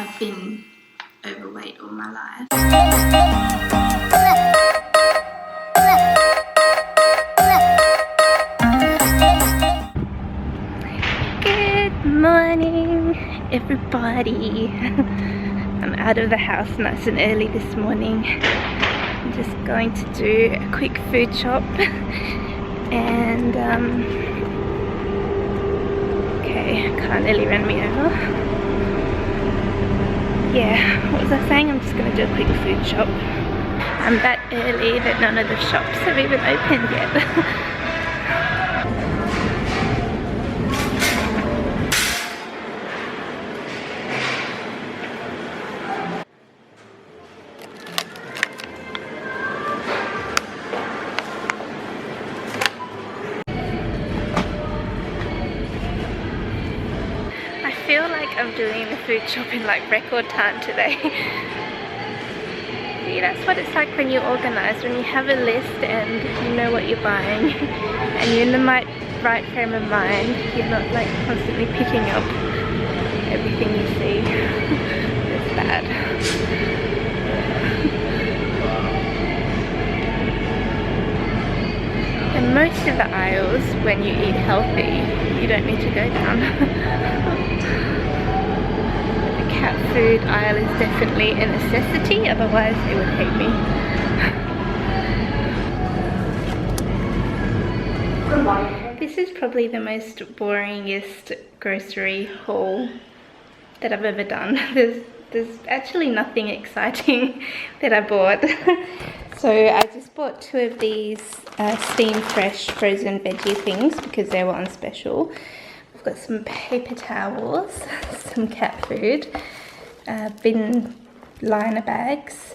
have been overweight all my life. Good morning, everybody. I'm out of the house nice and early this morning. I'm just going to do a quick food shop and okay, Carly ran me over. Yeah, what was I saying? I'm just going to do a quick food shop. I'm that early that none of the shops have even opened yet. I feel like I'm doing the food shop in like record time today. See, that's what it's like when you organise, when you have a list and you know what you're buying and you're in the right frame of mind. You're not like constantly picking up everything you see. It's bad. And most of the aisles, when you eat healthy, you don't need to go down. The cat food aisle is definitely a necessity, otherwise they would hate me. This is probably the most boringest grocery haul that I've ever done. There's actually nothing exciting that I bought. So I just bought 2 of these steam fresh frozen veggie things because they were on special. I've got some paper towels, some cat food, bin liner bags.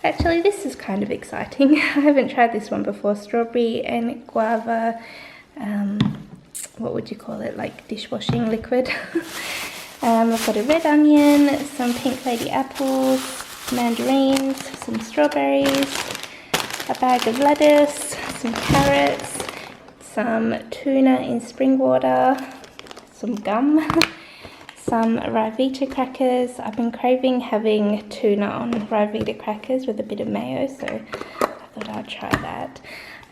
Actually, this is kind of exciting. I haven't tried this one before. Strawberry and guava, what would you call it, like dishwashing liquid. I've got a red onion, some pink lady apples, mandarins, some strawberries, a bag of lettuce, some carrots, some tuna in spring water, some gum, some Ryvita crackers. I've been craving having tuna on Ryvita crackers with a bit of mayo, so I thought I'd try that.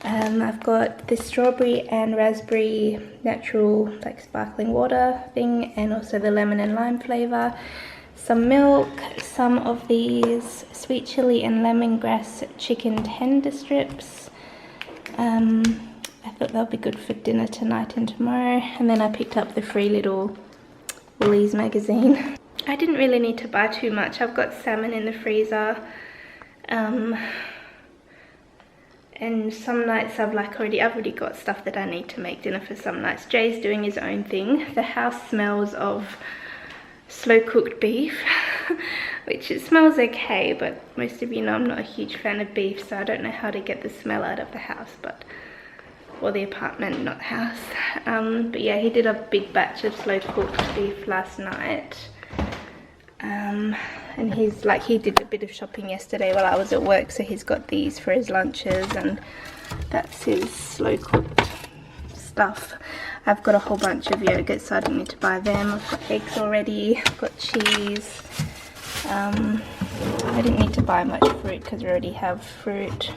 I've got the strawberry and raspberry natural like sparkling water thing, and also the lemon and lime flavour. Some milk, some of these sweet chili and lemongrass chicken tender strips. I thought they'll be good for dinner tonight and tomorrow. And then I picked up the free little Woolies magazine. I didn't really need to buy too much. I've got salmon in the freezer. And some nights I've already got stuff that I need to make dinner for some nights. Jay's doing his own thing. The house smells of slow cooked beef, which it smells okay, but most of you know I'm not a huge fan of beef, so I don't know how to get the smell out of the house, or the apartment, not the house. But yeah, he did a big batch of slow cooked beef last night. And he did a bit of shopping yesterday while I was at work, so he's got these for his lunches, and that's his slow cooked stuff. I've got a whole bunch of yogurt, so I don't need to buy them. I've got eggs already, I've got cheese. I didn't need to buy much fruit because we already have fruit.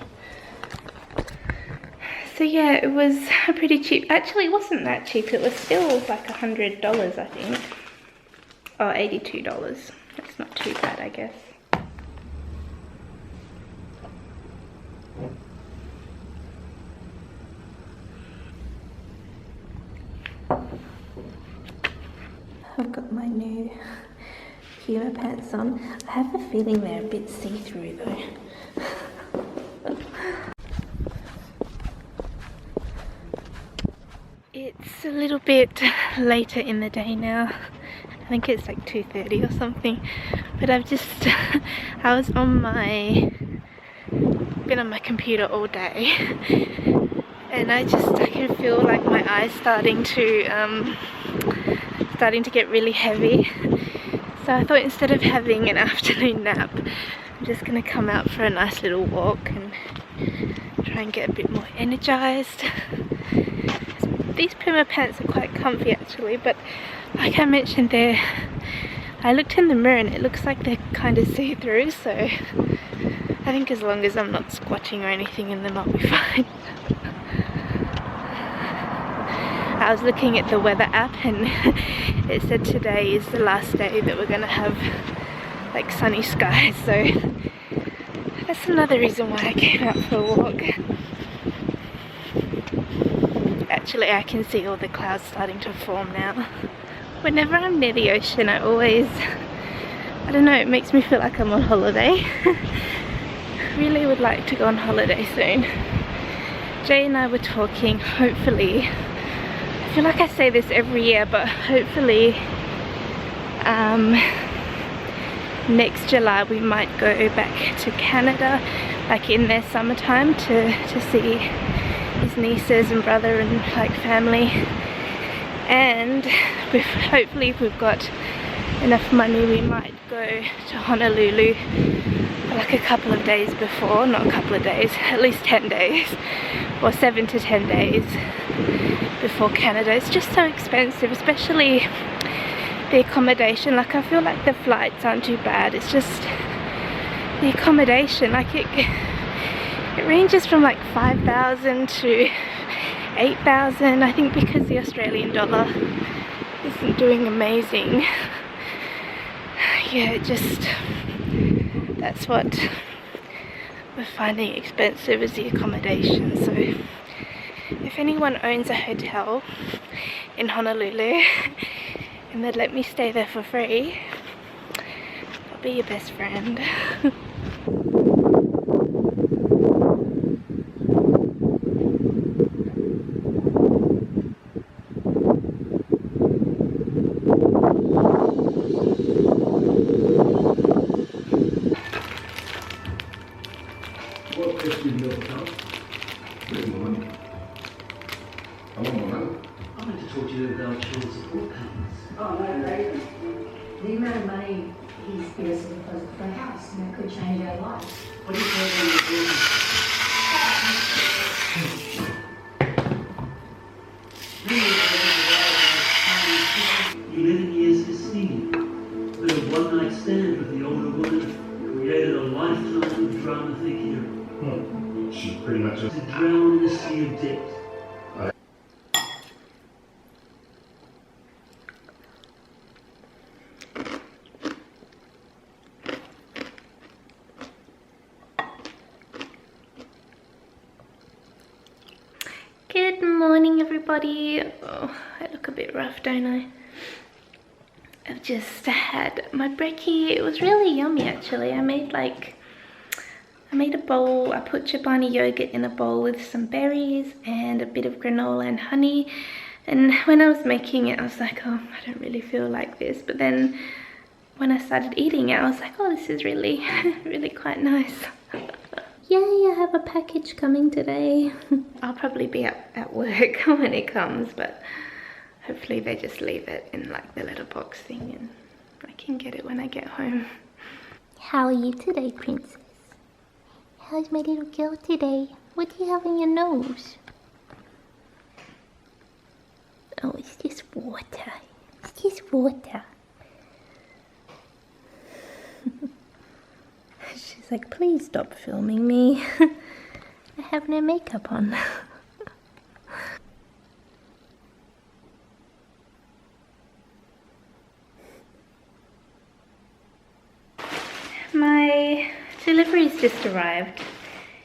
So yeah, it was pretty cheap. Actually, it wasn't that cheap. It was still like $100, I think. Oh, $82. That's not too bad, I guess. I've got my new Puma pants on. I have a feeling they're a bit see-through though. It's a little bit later in the day now. I think it's like 2:30 or something. But I've just, I was on been on my computer all day. And I can feel like my eyes starting to get really heavy. So I thought instead of having an afternoon nap, I'm just gonna come out for a nice little walk and try and get a bit more energized. These Puma pants are quite comfy actually, but like I mentioned, they're I looked in the mirror and it looks like they're kind of see-through, so I think as long as I'm not squatching or anything in them, I'll be fine. I was looking at the weather app and it said today is the last day that we're gonna have like sunny skies, so that's another reason why I came out for a walk. Actually, I can see all the clouds starting to form now. Whenever I'm near the ocean, I don't know, it makes me feel like I'm on holiday. Really would like to go on holiday soon. Jay and I were talking, hopefully, I feel like I say this every year, but hopefully next July we might go back to Canada, like in their summertime, to see his nieces and brother and like family. And hopefully if we've got enough money, we might go to Honolulu for like a couple of days before, not a couple of days, at least 10 days or 7 to 10 days before Canada. It's just so expensive, especially the accommodation. Like I feel like the flights aren't too bad, it's just the accommodation, like it ranges from like 5,000 to 8,000, I think, because the Australian dollar isn't doing amazing. Yeah, that's what we're finding expensive, is the accommodation. So if anyone owns a hotel in Honolulu and they'd let me stay there for free, I'll be your best friend. Good morning. I want more money. I wanted to talk to you about child support payments. Oh, no, Ray. The amount of money he's given us as opposed to a house, and that could change our lives. What do you plan on doing? 11 years for singing, but a one-night stand with the older woman created a lifetime of drama thinking She's pretty much to drown in a sea of debt. Good morning, everybody. Oh, I look a bit rough, don't I? I've just had my brekkie. It was really yummy, actually. I made a bowl. I put Chobani yogurt in a bowl with some berries and a bit of granola and honey. And when I was making it, I was like, oh, I don't really feel like this. But then when I started eating it, I was like, oh, this is really, really quite nice. Yay, I have a package coming today. I'll probably be at work when it comes, but hopefully they just leave it in like the little box thing and I can get it when I get home. How are you today, princess? How's my little girl today? What do you have on your nose? Oh, it's just water. It's just water. She's like, please stop filming me. I have no makeup on. My delivery's just arrived.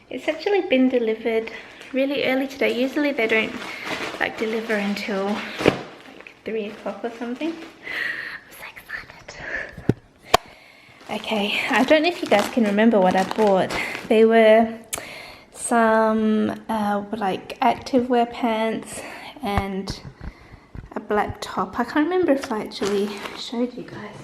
It's actually been delivered really early today. Usually they don't like deliver until like 3 o'clock or something. I'm so excited. Okay, I don't know if you guys can remember what I bought. They were some like activewear pants and a black top. I can't remember if I actually showed you guys.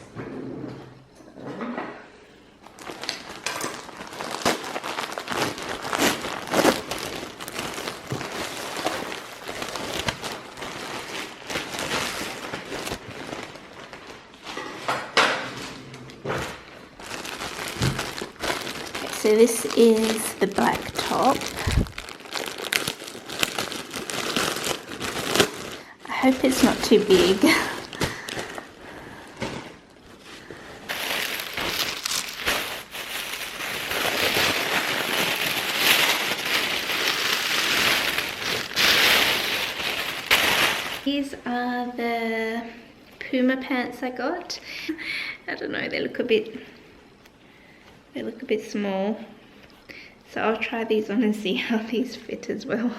So this is the black top. I hope it's not too big. These are the Puma pants I got. I don't know, they look a bit small. So I'll try these on and see how these fit as well.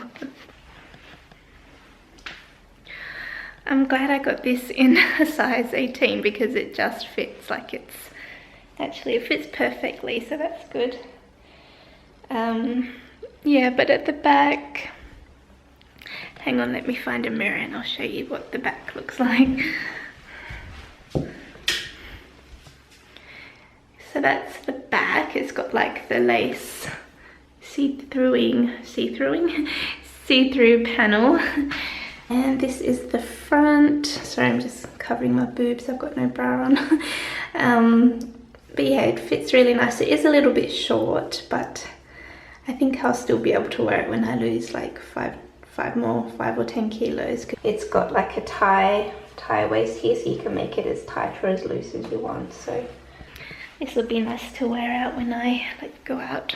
I'm glad I got this in a size 18 because it just fits, like it fits perfectly, so that's good. Yeah, but at the back, hang on, let me find a mirror and I'll show you what the back looks like. So that's the back. It's got like the lace see-through panel. And this is the front. Sorry, I'm just covering my boobs. I've got no bra on. But yeah, it fits really nice. It is a little bit short, but I think I'll still be able to wear it when I lose like 5 or 10 kilos. It's got like a tie waist here, so you can make it as tight or as loose as you want. So this will be nice to wear out when I like go out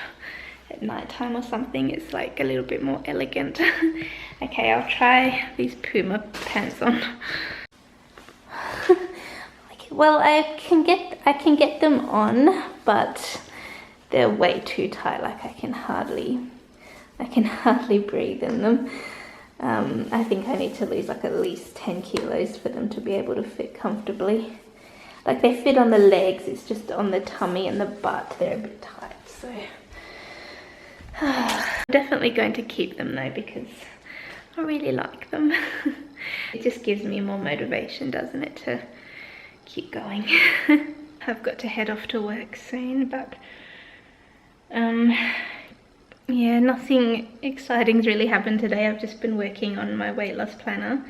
at night time or something. It's like a little bit more elegant. Okay, I'll try these Puma pants on. Well, I can get them on, but they're way too tight. Like I can hardly breathe in them. I think I need to lose like at least 10 kilos for them to be able to fit comfortably. Like they fit on the legs, it's just on the tummy and the butt they're a bit tight. So I'm definitely going to keep them though because I really like them. It just gives me more motivation, doesn't it, to keep going. I've got to head off to work soon, but yeah, nothing exciting's really happened today. I've just been working on my weight loss planner,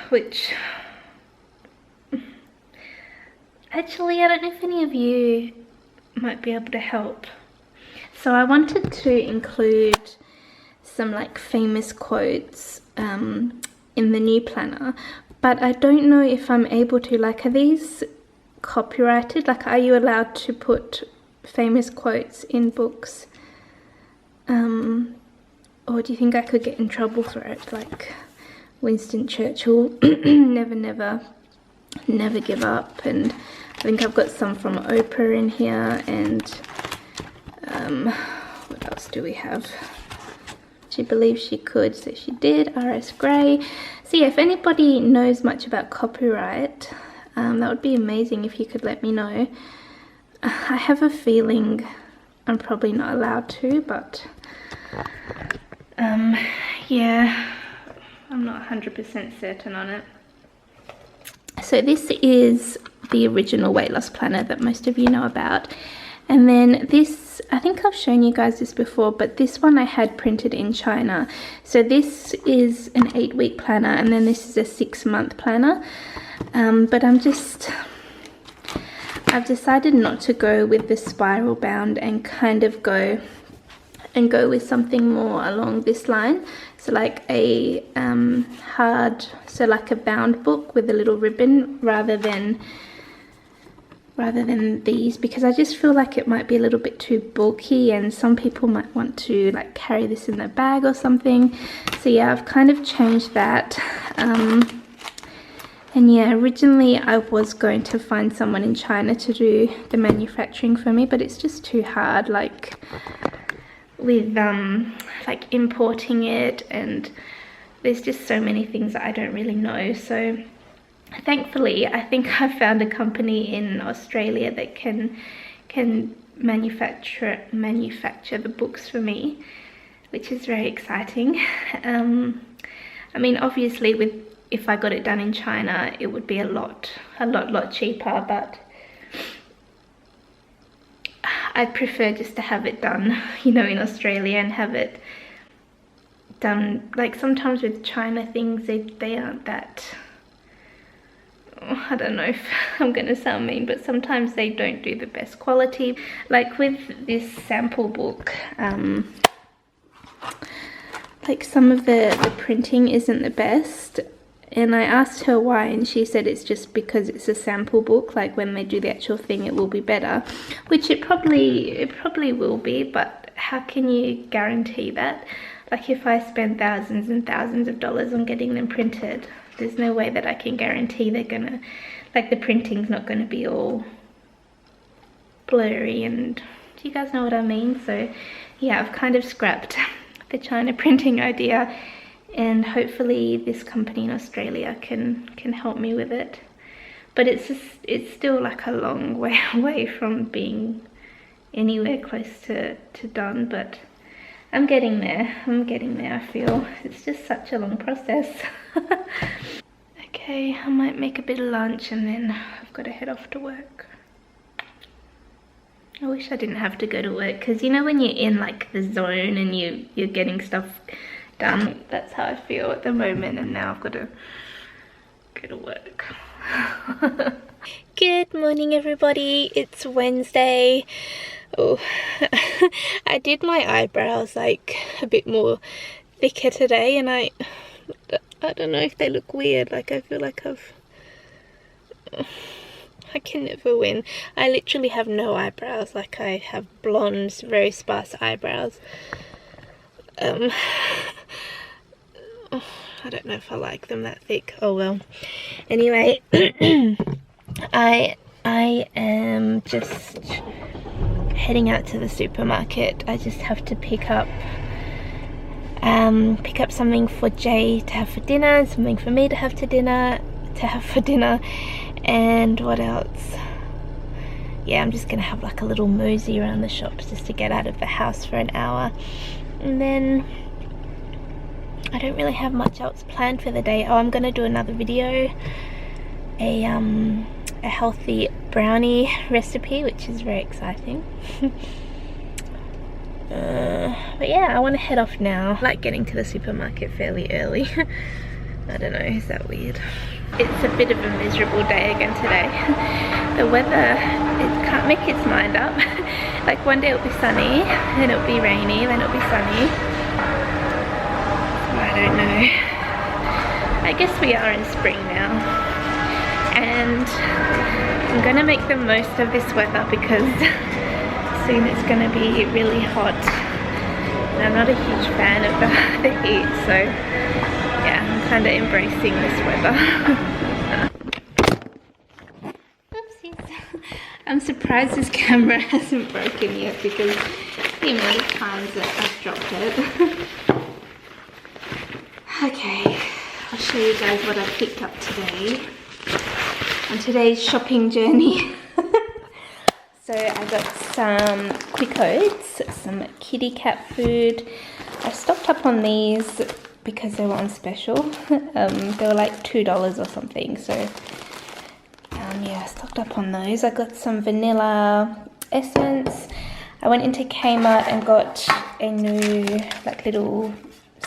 which actually I don't know if any of you might be able to help. So I wanted to include some like famous quotes in the new planner, but I don't know if I'm able to. Like, are these copyrighted? Like, are you allowed to put famous quotes in books? Or do you think I could get in trouble for it? Like Winston Churchill, never give up. And I think I've got some from Oprah in here. And what else do we have? She believed she could, so she did. R.S. Gray. So yeah, if anybody knows much about copyright, that would be amazing if you could let me know. I have a feeling I'm probably not allowed to, but yeah, I'm not 100% certain on it. So this is the original weight loss planner that most of you know about. And then this, I think I've shown you guys this before, but this one I had printed in China. So this is an 8-week planner, and then this is a 6-month planner. But I've decided not to go with the spiral bound and kind of go with something more along this line. So like a like a bound book with a little ribbon rather than these, because I just feel like it might be a little bit too bulky and some people might want to like carry this in their bag or something. So yeah, I've kind of changed that. And yeah, originally I was going to find someone in China to do the manufacturing for me, but it's just too hard, like with like importing it, and there's just so many things that I don't really know. So thankfully I think I found a company in Australia that can manufacture the books for me, which is very exciting. I mean, obviously if I got it done in China, it would be a lot cheaper, but I'd prefer just to have it done, you know, in Australia and have it done. Like sometimes with China things, they aren't that, I don't know if I'm gonna sound mean, but sometimes they don't do the best quality. Like with this sample book, like some of the printing isn't the best. And I asked her why, and she said it's just because it's a sample book. Like when they do the actual thing, it will be better, which it probably will be, but how can you guarantee that? Like if I spend thousands and thousands of dollars on getting them printed, there's no way that I can guarantee they're gonna, like the printing's not gonna be all blurry, and do you guys know what I mean? So yeah, I've kind of scrapped the China printing idea, and hopefully this company in Australia can help me with it. But it's still like a long way away from being anywhere close to done, but I'm getting there. I feel it's just such a long process. Okay, I might make a bit of lunch and then I've got to head off to work. I wish I didn't have to go to work, because you know when you're in like the zone and you're getting stuff done, that's how I feel at the moment, and now I've got to go to work. Good morning everybody, it's Wednesday. Oh, I did my eyebrows like a bit more thicker today, and I don't know if they look weird. Like I feel like I can never win. I literally have no eyebrows. Like I have blonde, very sparse eyebrows. I don't know if I like them that thick. Oh well. Anyway, I am just heading out to the supermarket. I just have to pick up something for Jay to have for dinner, something for me to have for dinner, and what else? Yeah, I'm just gonna have like a little mosey around the shops just to get out of the house for an hour, and then I don't really have much else planned for the day. Oh, I'm gonna do another video, a healthy brownie recipe, which is very exciting. But yeah, I want to head off now. I like getting to the supermarket fairly early. I don't know, is that weird? It's a bit of a miserable day again today. The weather, it can't make its mind up. Like one day it'll be sunny, then it'll be rainy, then it'll be sunny. I don't know. I guess we are in spring now, and I'm gonna make the most of this weather because soon it's gonna be really hot. And I'm not a huge fan of the heat, so yeah, I'm kind of embracing this weather. Oopsies. I'm surprised this camera hasn't broken yet because the amount of times that I've dropped it. Okay, I'll show you guys what I picked up today on today's shopping journey. So I got some quick oats, some kitty cat food. I stocked up on these because they were on special. They were like $2 or something, so yeah, I stocked up on those. I got some vanilla essence. I went into Kmart and got a new like little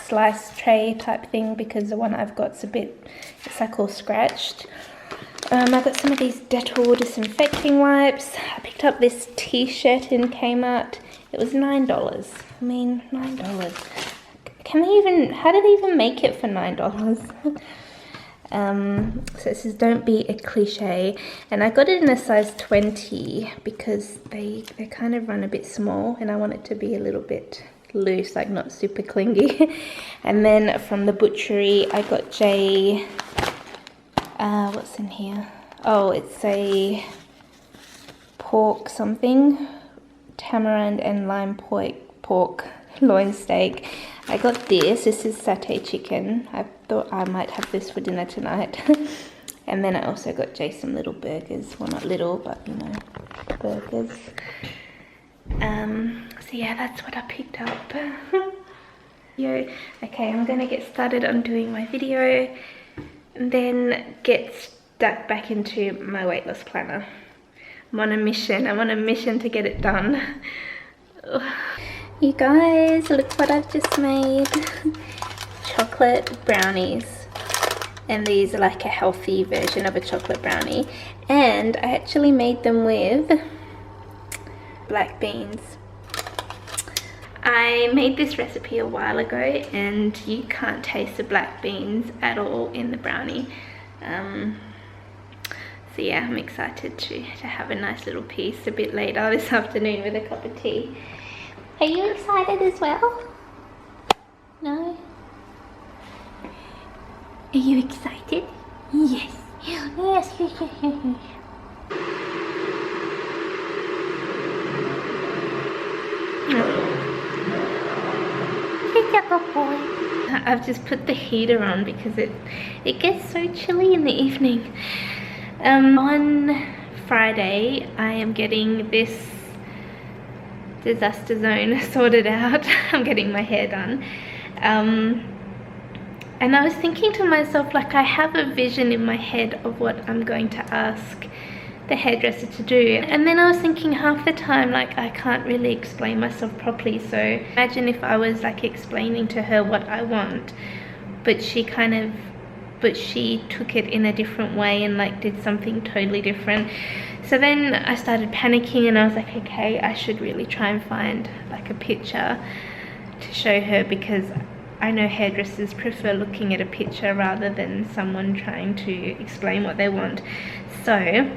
slice tray type thing because the one I've got's it's like all scratched. I got some of these Dettol disinfecting wipes. I picked up this t-shirt in Kmart. It was $9. I mean, $9. How did they even make it for $9? So it says don't be a cliche, and I got it in a size 20 because they kind of run a bit small and I want it to be a little bit loose, like not super clingy. And then from the butchery I got Jay, what's in here? Oh, it's a pork something, tamarind and lime pork loin steak. I got this is satay chicken. I thought I might have this for dinner tonight. And then I also got Jay some little burgers. Well, not little, but you know, burgers. So yeah, that's what I picked up. Okay, I'm gonna get started on doing my video and then get stuck back into my weight loss planner. I'm on a mission. I'm on a mission to get it done. You guys, look what I've just made. Chocolate brownies. And these are like a healthy version of a chocolate brownie. And I actually made them with black beans. I made this recipe a while ago and you can't taste the black beans at all in the brownie. So yeah, I'm excited to have a nice little piece a bit later this afternoon with a cup of tea. Are you excited as well? Are you excited? Yes. Yes, yes, yes, yes, yes. He's a good boy. I've just put the heater on because it gets so chilly in the evening. On Friday I am getting this disaster zone sorted out. I'm getting my hair done. And I was thinking to myself, like, I have a vision in my head of what I'm going to ask the hairdresser to do, and then I was thinking half the time, like, I can't really explain myself properly. So imagine if I was like explaining to her what I want, but she took it in a different way and like did something totally different. So then I started panicking and I was like, okay, I should really try and find like a picture to show her, because I know hairdressers prefer looking at a picture rather than someone trying to explain what they want. So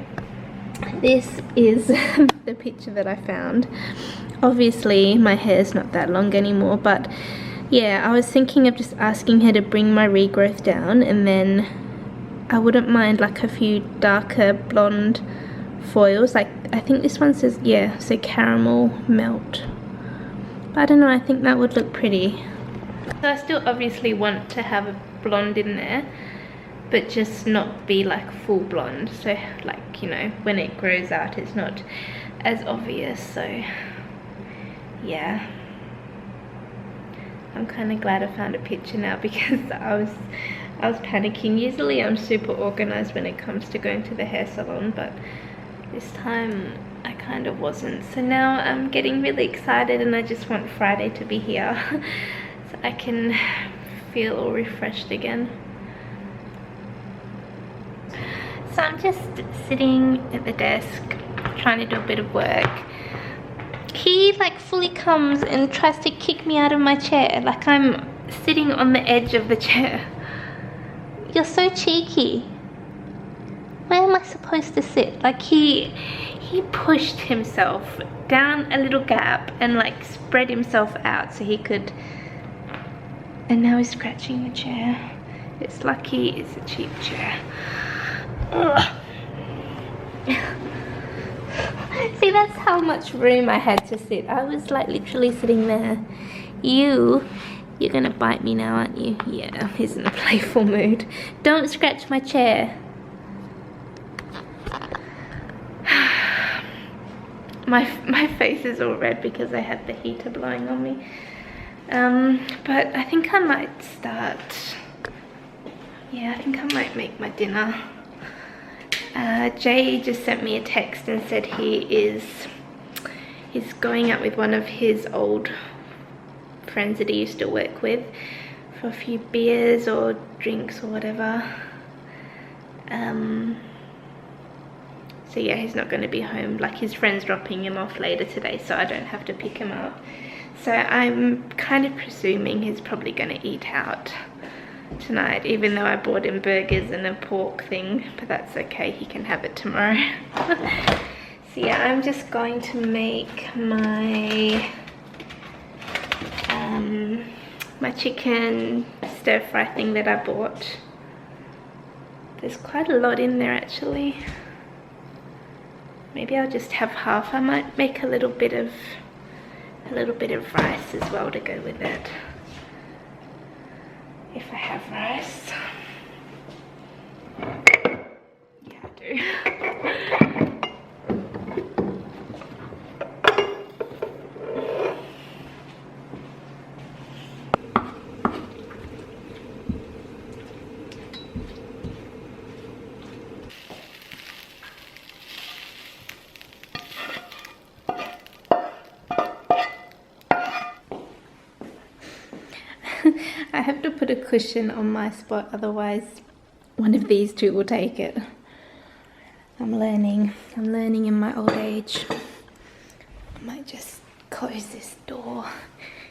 this is the picture that I found. Obviously my hair's not that long anymore, but yeah, I was thinking of just asking her to bring my regrowth down, and then I wouldn't mind like a few darker blonde foils. Like, I think this one says, yeah, so caramel melt. But I don't know, I think that would look pretty. So I still obviously want to have a blonde in there, but just not be like full blonde. So like, you know, when it grows out it's not as obvious. So yeah, I'm kind of glad I found a picture now, because I was panicking. Usually I'm super organized when it comes to going to the hair salon, but this time I kind of wasn't. So now I'm getting really excited and I just want Friday to be here so I can feel all refreshed again. So I'm just sitting at the desk trying to do a bit of work. He like fully comes and tries to kick me out of my chair, like I'm sitting on the edge of the chair. You're so cheeky. Where am I supposed to sit? Like he pushed himself down a little gap and like spread himself out so he could, and now he's scratching the chair. It's lucky it's a cheap chair. Ugh. See, that's how much room I had to sit. I was like literally sitting there. You're gonna bite me now, aren't you? Yeah, he's in a playful mood. Don't scratch my chair. My face is all red because I had the heater blowing on me. But I think I might start. Yeah, I think I might make my dinner. Jay just sent me a text and said he's going out with one of his old friends that he used to work with for a few beers or drinks or whatever. So yeah, he's not going to be home. Like, his friend's dropping him off later today, so I don't have to pick him up. So I'm kind of presuming he's probably going to eat out tonight, even though I bought him burgers and a pork thing, but that's okay, he can have it tomorrow. So yeah, I'm just going to make my my chicken stir fry thing that I bought. There's quite a lot in there actually. Maybe I'll just have half. I might make a little bit of rice as well to go with it, if I have rice. Yeah, I do. I have to put a cushion on my spot, otherwise one of these two will take it. I'm learning in my old age. I might just close this door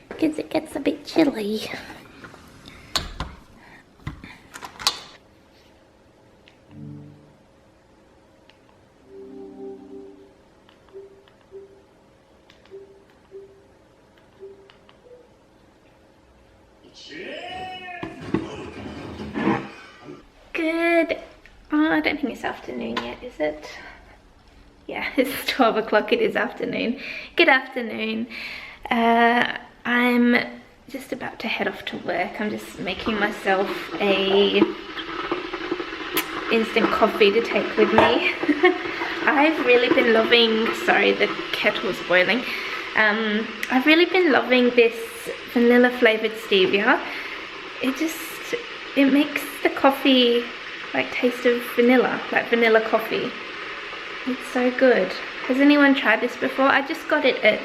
because it gets a bit chilly. Good. Oh, I don't think it's afternoon yet, is it? Yeah, it's 12 o'clock, it is afternoon. Good afternoon. I'm just about to head off to work. I'm just making myself a instant coffee to take with me. I've really been loving, sorry, the kettle's boiling. I've really been loving this vanilla flavored stevia. It makes the coffee like taste of vanilla, like vanilla coffee. It's so good. Has anyone tried this before? I just got it at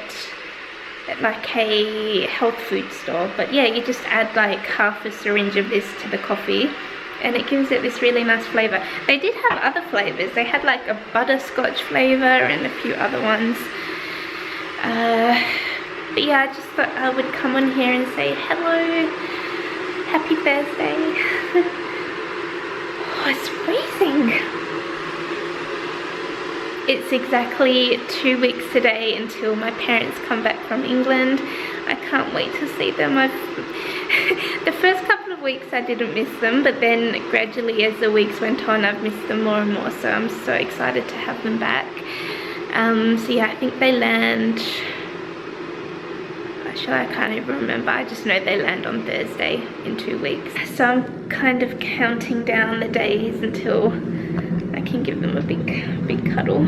like a health food store, but yeah, you just add like half a syringe of this to the coffee and it gives it this really nice flavor. They did have other flavors. They had like a butterscotch flavor and a few other ones. But yeah, I just thought I would come on here and say hello, happy Thursday. Oh, it's freezing. It's exactly 2 weeks today until my parents come back from England. I can't wait to see them. The first couple of weeks I didn't miss them, but then gradually as the weeks went on I've missed them more and more, so I'm so excited to have them back. So yeah, I think they land, actually I can't even remember, I just know they land on Thursday in 2 weeks. So I'm kind of counting down the days until I can give them a big cuddle.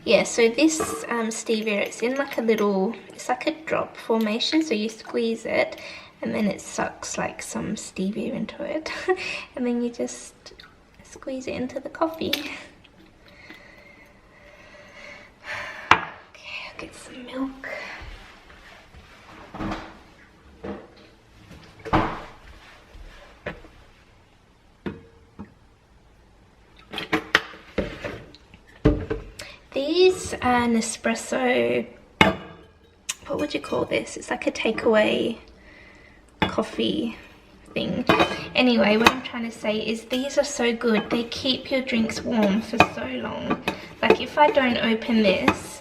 Yeah, so this stevia, it's in like a little, it's like a drop formation, so you squeeze it and then it sucks like some stevia into it and then you just squeeze it into the coffee. Okay, I'll get some milk. These are Nespresso, what would you call this? It's like a takeaway coffee thing. Anyway, what I'm trying to say is these are so good. They keep your drinks warm for so long. Like if I don't open this,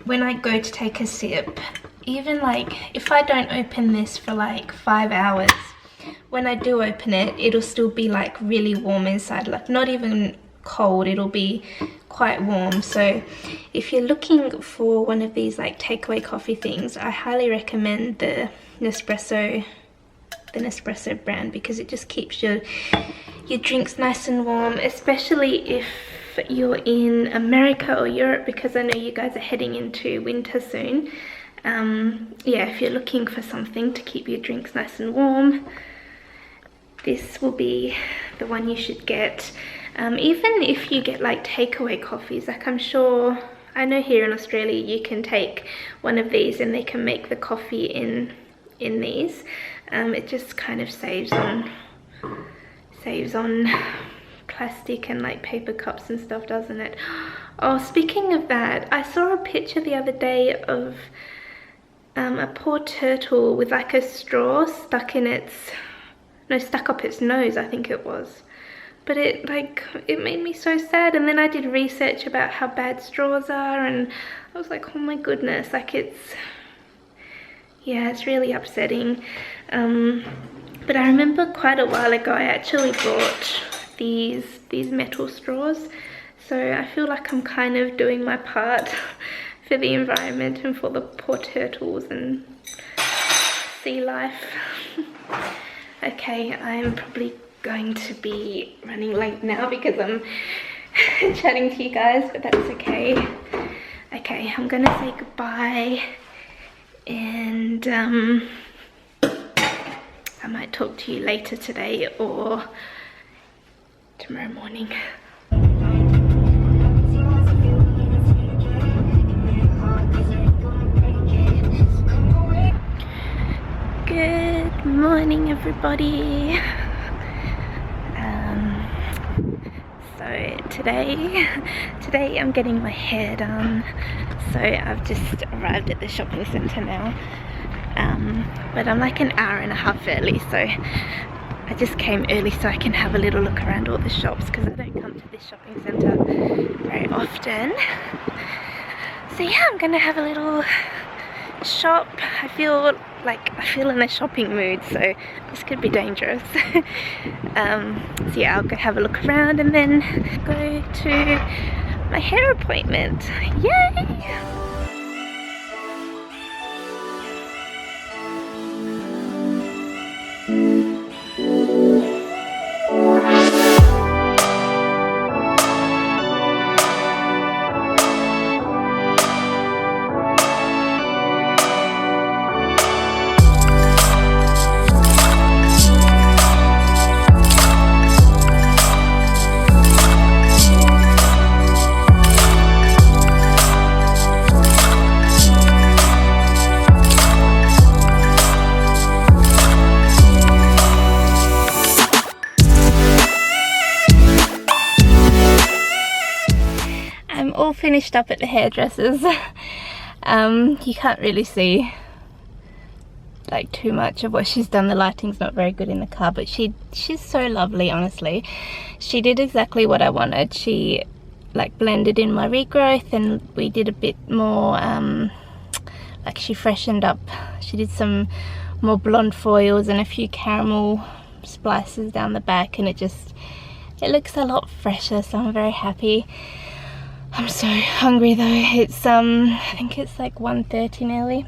when I go to take a sip, even like if I don't open this for like 5 hours, when I do open it, it'll still be like really warm inside, like not even cold, it'll be quite warm. So if you're looking for one of these like takeaway coffee things, I highly recommend the Nespresso brand, because it just keeps your drinks nice and warm, especially if you're in America or Europe, because I know you guys are heading into winter soon. Yeah, if you're looking for something to keep your drinks nice and warm, this will be the one you should get. Even if you get like takeaway coffees, like I know here in Australia you can take one of these and they can make the coffee in these. It just kind of saves on plastic and like paper cups and stuff, doesn't it? Oh, speaking of that, I saw a picture the other day of a poor turtle with like a straw stuck up its nose, I think it was. But it made me so sad, and then I did research about how bad straws are and I was like, oh my goodness, like it's really upsetting. But I remember quite a while ago I actually bought these metal straws, so I feel like I'm kind of doing my part for the environment and for the poor turtles and sea life. Okay, I'm probably going to be running late now because I'm chatting to you guys, but that's okay. Okay, I'm gonna say goodbye, and I might talk to you later today or tomorrow morning. Good morning, everybody. So today. Today I'm getting my hair done. So I've just arrived at the shopping centre now. But I'm like an hour and a half early, so I just came early so I can have a little look around all the shops because I don't come to this shopping centre very often. So yeah, I'm gonna have a little shop. I feel in a shopping mood, so this could be dangerous. So yeah, I'll go have a look around and then go to my hair appointment. Yay! All finished up at the hairdressers. You can't really see like too much of what she's done. The lighting's not very good in the car, but she's so lovely, honestly. She did exactly what I wanted. She like blended in my regrowth, and we did a bit more like she freshened up. She did some more blonde foils and a few caramel splices down the back, and it looks a lot fresher, so I'm very happy. I'm so hungry though. It's I think it's like 1:30 nearly.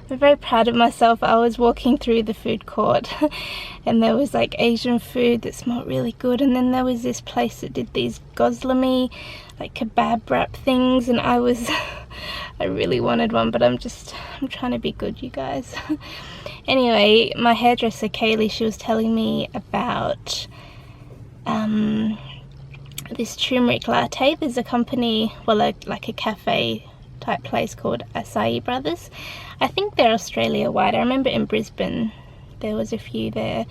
I'm very proud of myself. I was walking through the food court and there was like Asian food that smelled really good, and then there was this place that did these gozlami like kebab wrap things, and I really wanted one, but I'm trying to be good, you guys. Anyway, my hairdresser Kaylee, she was telling me about this turmeric latte. There's a company, well, like a cafe type place called Acai Brothers. I think they're Australia wide. I remember in Brisbane there was a few there,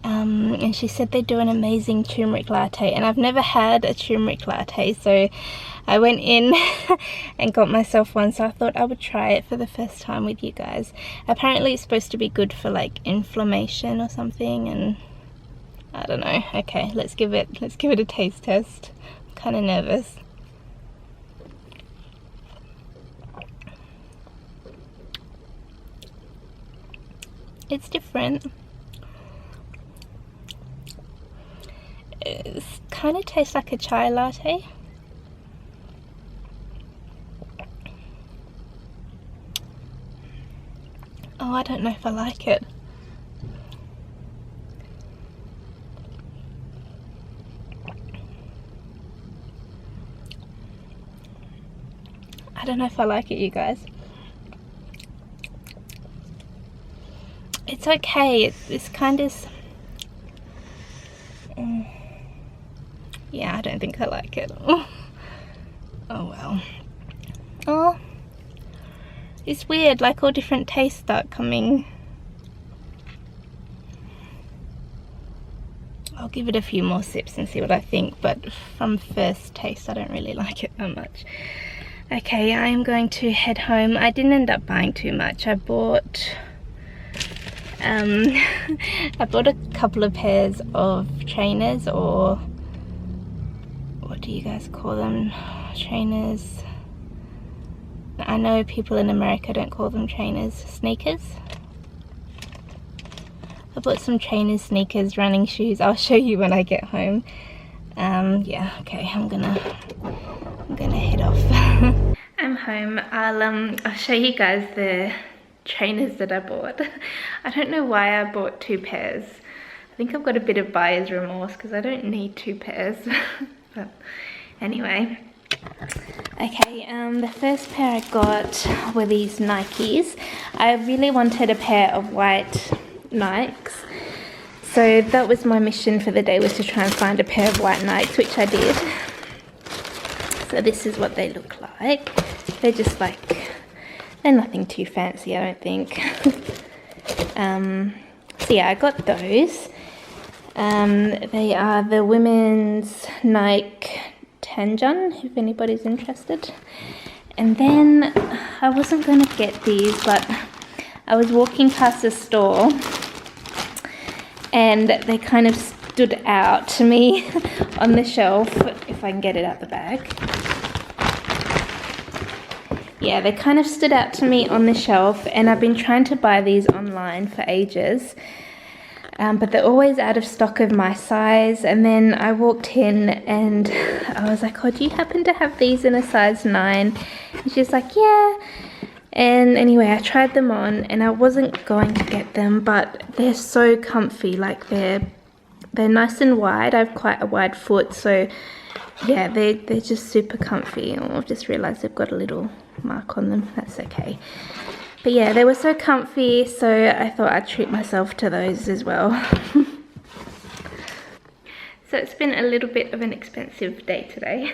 and she said they do an amazing turmeric latte, and I've never had a turmeric latte, so I went in and got myself one, so I thought I would try it for the first time with you guys. Apparently it's supposed to be good for like inflammation or something, and I don't know. Okay, let's give it a taste test. I'm kind of nervous. It's different. It kind of tastes like a chai latte. Oh, I don't know if I like it. I don't know if I like it, you guys. It's okay. It's kind of... yeah, I don't think I like it. Oh well. Oh, it's weird. Like all different tastes start coming. I'll give it a few more sips and see what I think, but from first taste I don't really like it that much. Okay, I am going to head home. I didn't end up buying too much. I bought I bought a couple of pairs of trainers, or what do you guys call them? Trainers. I know people in America don't call them trainers. Sneakers. I bought some trainers, sneakers, running shoes. I'll show you when I get home. Yeah, okay, I'm gonna head off. I'm home. I'll show you guys the trainers that I bought. I don't know why I bought two pairs. I think I've got a bit of buyer's remorse because I don't need two pairs. But anyway. Okay, the first pair I got were these Nikes. I really wanted a pair of white Nikes. So that was my mission for the day, was to try and find a pair of white Nikes, which I did. So this is what they look like. They're just like, they're nothing too fancy, I don't think. So yeah, I got those. They are the women's Nike Tanjun, if anybody's interested. And then I wasn't going to get these, but I was walking past a store and they kind of stood out to me on the shelf, if I can get it out the bag. Yeah, they kind of stood out to me on the shelf, and I've been trying to buy these online for ages, but they're always out of stock of my size. And then I walked in and I was like, oh, do you happen to have these in a size 9? And she's like, yeah. And anyway, I tried them on and I wasn't going to get them, but they're so comfy. Like they're nice and wide. I have quite a wide foot, so yeah, they're just super comfy. Oh, I've just realized they've got a little mark on them. That's okay. But yeah, they were so comfy, so I thought I'd treat myself to those as well. So it's been a little bit of an expensive day today.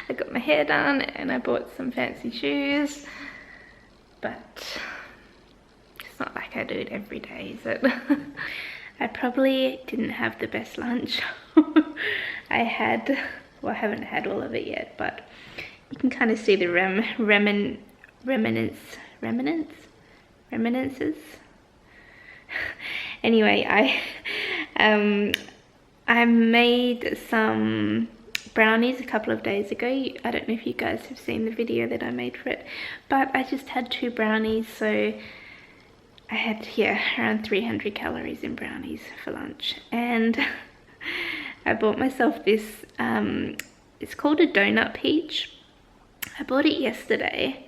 I got my hair done and I bought some fancy shoes, but it's not like I do it every day, is it? I probably didn't have the best lunch. I haven't had all of it yet, but you can kind of see the reminiscences. Anyway, I made some brownies a couple of days ago. I don't know if you guys have seen the video that I made for it, but I just had 2 brownies, so I had, yeah, around 300 calories in brownies for lunch. And I bought myself this, it's called a donut peach. I bought it yesterday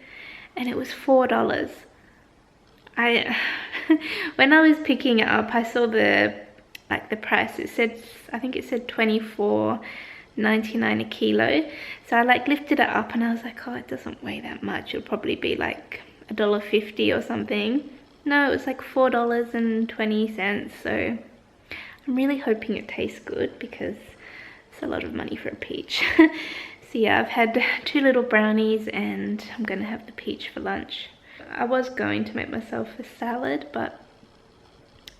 and it was $4. When I was picking it up, I saw the price. It said, I think it said $24.99 a kilo. So I lifted it up and I was like, oh, it doesn't weigh that much. It'll probably be like $1.50 or something. No, it was like $4.20. So I'm really hoping it tastes good because it's a lot of money for a peach. So yeah, I've had 2 little brownies and I'm gonna have the peach for lunch. I was going to make myself a salad, but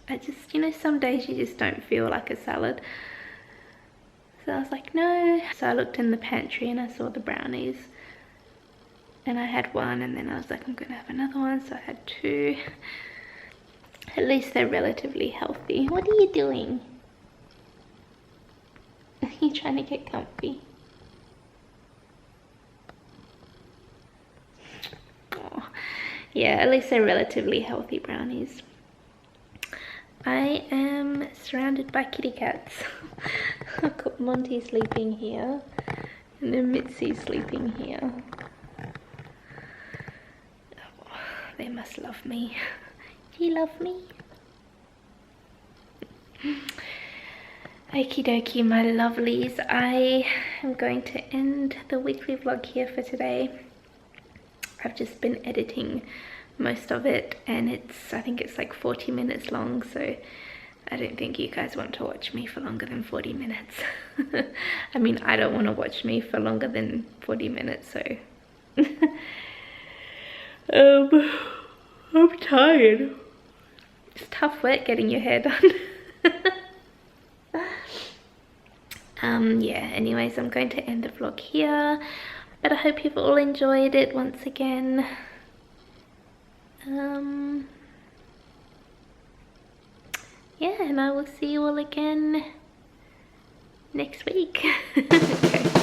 I just, you know, some days you just don't feel like a salad. So I was like, no. So I looked in the pantry and I saw the brownies and I had 1, and then I was like, I'm gonna have another one. So I had 2. At least they're relatively healthy. What are you doing? Are you trying to get comfy? Oh, yeah, at least they're relatively healthy brownies. I am surrounded by kitty cats. I've got Monty sleeping here and then Mitzi sleeping here. Oh, they must love me. Do you love me? Okie dokie, my lovelies. I am going to end the weekly vlog here for today. I've just been editing most of it and I think it's like 40 minutes long, so I don't think you guys want to watch me for longer than 40 minutes. I mean, I don't want to watch me for longer than 40 minutes, so I'm tired. It's tough work getting your hair done. Yeah, anyways, I'm going to end the vlog here, but I hope you've all enjoyed it once again. Yeah, and I will see you all again next week. Okay.